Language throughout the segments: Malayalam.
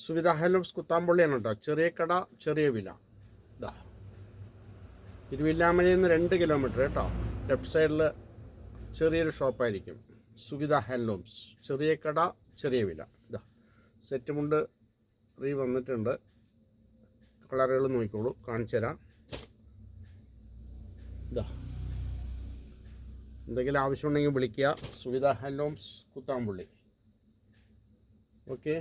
സുവിധ ഹാൻഡ്ലൂംസ് കുത്താമ്പള്ളിയാണ് കേട്ടോ. ചെറിയ കട ചെറിയ വില. ഇതാ തിരുവില്ലാമലയിൽ നിന്ന് 2 കിലോമീറ്റർ കേട്ടോ. ലെഫ്റ്റ് സൈഡിൽ ചെറിയൊരു ഷോപ്പായിരിക്കും. സുവിധ ഹാൻഡ്ലൂംസ്, ചെറിയ കട ചെറിയ വില. ഇതാ സെറ്റ് മുണ്ട് വന്നിട്ടുണ്ട്. കളറുകൾ നോക്കിക്കോളൂ, കാണിച്ചു തരാം. ഇതാ എന്തെങ്കിലും ആവശ്യമുണ്ടെങ്കിൽ വിളിക്കുക. സുവിധ ഹാൻഡ്ലൂംസ് കുത്താമ്പുള്ളി. ഓക്കെ.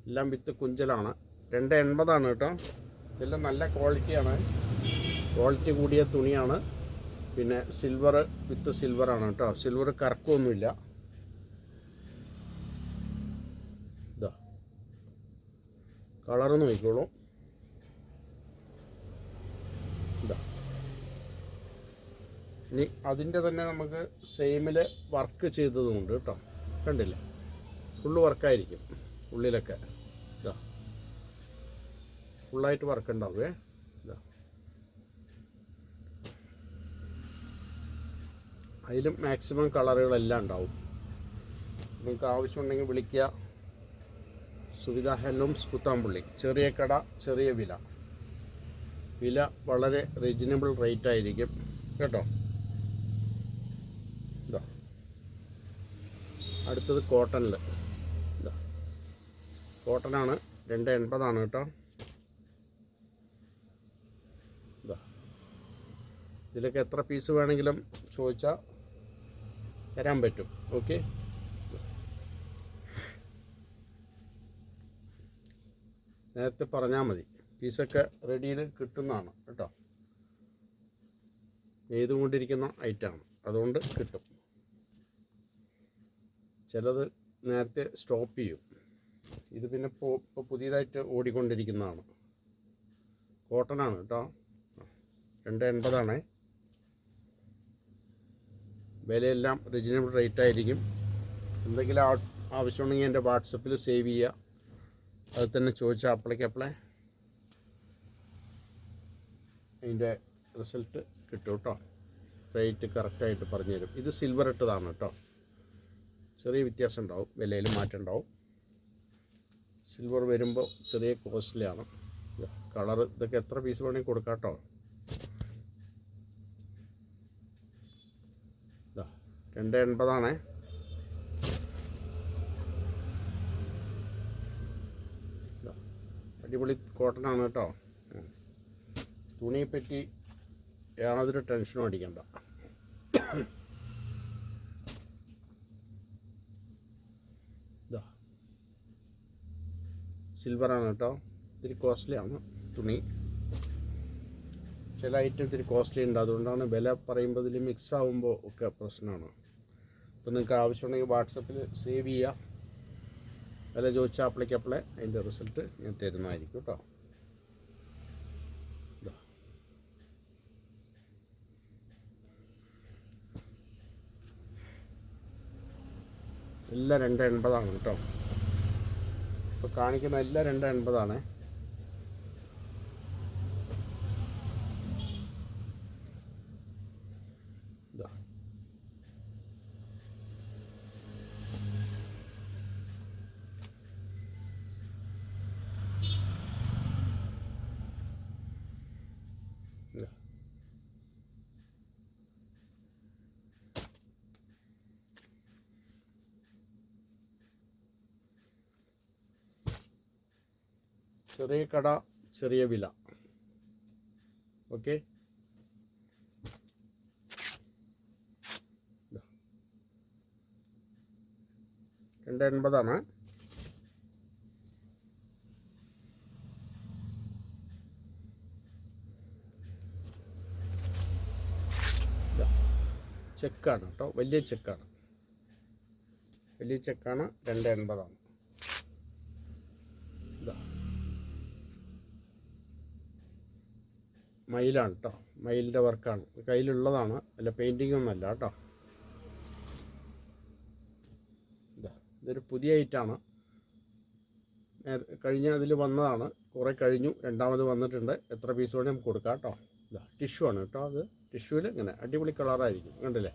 എല്ലാം വിത്ത് കുഞ്ചലാണ്. 280 കേട്ടോ. ഇതെല്ലാം നല്ല ക്വാളിറ്റിയാണ്, ക്വാളിറ്റി കൂടിയ തുണിയാണ്. പിന്നെ സിൽവർ വിത്ത് സിൽവറാണ് കേട്ടോ. സിൽവർ കറക്കമൊന്നുമില്ല. ഇതാ കളറ് നോക്കിക്കോളൂ. ഇതാ ഇനി അതിൻ്റെ തന്നെ നമുക്ക് സെയിമിൽ വർക്ക് ചെയ്തതുമുണ്ട് കേട്ടോ. കണ്ടില്ല, ഫുള്ള് വർക്കായിരിക്കും ഉള്ളിലൊക്കെ. ഇതാ ഫുള്ളായിട്ട് വർക്ക് ഉണ്ടാവുമേ. ഇതാ അതിലും മാക്സിമം കളറുകളെല്ലാം ഉണ്ടാവും. നിങ്ങൾക്ക് ആവശ്യമുണ്ടെങ്കിൽ വിളിക്കുക. സുവിധ ഹാൻഡ്ലൂംസ് കുത്താമ്പുള്ളി, ചെറിയ കട ചെറിയ വില. വില വളരെ റീസണബിൾ റേറ്റ് ആയിരിക്കും കേട്ടോ. ഇതാ അടുത്തത് കോട്ടണിൽ. ഇതാ കോട്ടനാണ്, 280 കേട്ടോ. ഇതാ ഇതിലൊക്കെ എത്ര പീസ് വേണമെങ്കിലും ചോദിച്ചാൽ തരാൻ പറ്റും. ഓക്കെ. നേരത്തെ പറഞ്ഞാൽ മതി, പീസൊക്കെ റെഡിയിൽ കിട്ടുന്നതാണ് കേട്ടോ. നെയ്തുകൊണ്ടിരിക്കുന്ന ഐറ്റമാണ്, അതുകൊണ്ട് കിട്ടും. ചിലത് നേരത്തെ സ്റ്റോപ്പ് ചെയ്യും. ഇത് പിന്നെ ഇപ്പോൾ പുതിയതായിട്ട് ഓടിക്കൊണ്ടിരിക്കുന്നതാണ്. കോട്ടനാണ് കേട്ടോ. 280. വിലയെല്ലാം റീസണബിൾ റേറ്റ് ആയിരിക്കും. എന്തെങ്കിലും ആവശ്യമുണ്ടെങ്കിൽ എൻ്റെ വാട്സപ്പിൽ സേവ് ചെയ്യുക. അത് തന്നെ ചോദിച്ചാൽ അപ്ലൈ അതിൻ്റെ റിസൾട്ട് കിട്ടും കേട്ടോ. റേറ്റ് കറക്റ്റായിട്ട് പറഞ്ഞു തരും. ഇത് സിൽവർ ഇട്ടതാണ് കേട്ടോ. ചെറിയ വ്യത്യാസം ഉണ്ടാവും, വിലയിൽ മാറ്റം ഉണ്ടാവും. സിൽവർ വരുമ്പോൾ ചെറിയ കോസ്റ്റ്ലിയാണ്. കളർ ഇതൊക്കെ എത്ര പീസ് വേണമെങ്കിൽ കൊടുക്കാം കേട്ടോ. ഇതാ 280. അടിപൊളി കോട്ടനാണ് കേട്ടോ. തുണിയെപ്പറ്റി യാതൊരു ടെൻഷനും അടിക്കണ്ട. ഇതാ സിൽവറാണ് കേട്ടോ. ഇത്തിരി കോസ്റ്റ്ലിയാണ് തുണി. ചില ഐറ്റം ഇത്തിരി കോസ്റ്റ്ലി ഉണ്ട്, അതുകൊണ്ടാണ് വില പറയുമ്പോൾ ഇതിൽ മിക്സ് ആകുമ്പോൾ ഒക്കെ പ്രശ്നമാണ്. അപ്പോൾ നിങ്ങൾക്ക് ആവശ്യമുണ്ടെങ്കിൽ വാട്സപ്പിൽ സേവ് ചെയ്യുക. വില ചോദിച്ചാൽ അപ്ലൈ അതിൻ്റെ റിസൾട്ട് ഞാൻ തരുന്നതായിരിക്കും കേട്ടോ. എല്ലാം 280 കേട്ടോ. ഇപ്പോൾ കാണിക്കുന്ന എല്ലാം 280. ഇതാ ചെറിയ കട ചെറിയ വില. ഓക്കെ. 280. ചെക്കാണ് കേട്ടോ, വലിയ ചെക്കാണ്. 280. ഇതാ മയിലാണ് കേട്ടോ. മയിലിൻ്റെ വർക്കാണ്, കയ്യിലുള്ളതാണ്, അല്ല പെയിൻറ്റിംഗ് ഒന്നുമല്ല കേട്ടോ. ഇതൊരു പുതിയ ഐറ്റമാണ്. കഴിഞ്ഞ അതിൽ വന്നതാണ്, കുറേ കഴിഞ്ഞു, രണ്ടാമത് വന്നിട്ടുണ്ട്. എത്ര പീസ് വേണേൽ നമുക്ക് കൊടുക്കാം കേട്ടോ. ഇതാ ടിഷ്യൂ ആണ് കേട്ടോ. അത് ടിഷ്യൂവിൽ ഇങ്ങനെ അടിപൊളി കളറായിരിക്കും, കണ്ടില്ലേ.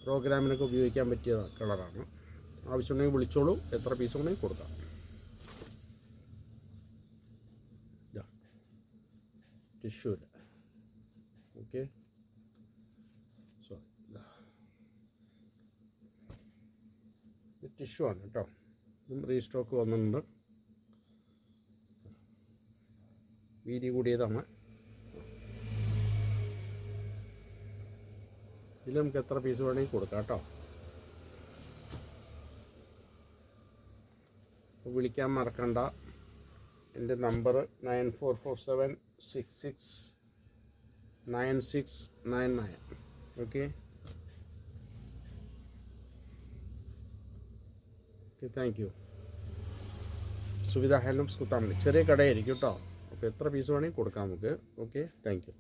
പ്രോഗ്രാമിനൊക്കെ ഉപയോഗിക്കാൻ പറ്റിയ കളറാണ്. ആവശ്യമുണ്ടെങ്കിൽ വിളിച്ചോളൂ, എത്ര പീസ് വേണമെങ്കിൽ കൊടുക്കാം. ടിഷ്യൂ ഇല്ല. ഓക്കെ, സോറി, ഇത് ടിഷ്യൂ ആണ് കേട്ടോ. ഇതും റീസ്റ്റോക്ക് വന്നിട്ടുണ്ട്. വീതി കൂടിയതാണ്. ഇതിൽ നമുക്ക് എത്ര പീസ് വേണമെങ്കിൽ കൊടുക്കാം കേട്ടോ. വിളിക്കാൻ മറക്കണ്ട. എൻ്റെ number 9447669699. Okay, thank you. Suvidha handlooms Kuthamalli. ചെറിയ കടയായിരിക്കും കേട്ടോ. അപ്പോൾ എത്ര പീസ് വേണമെങ്കിൽ കൊടുക്കാം നമുക്ക്. Okay, thank U.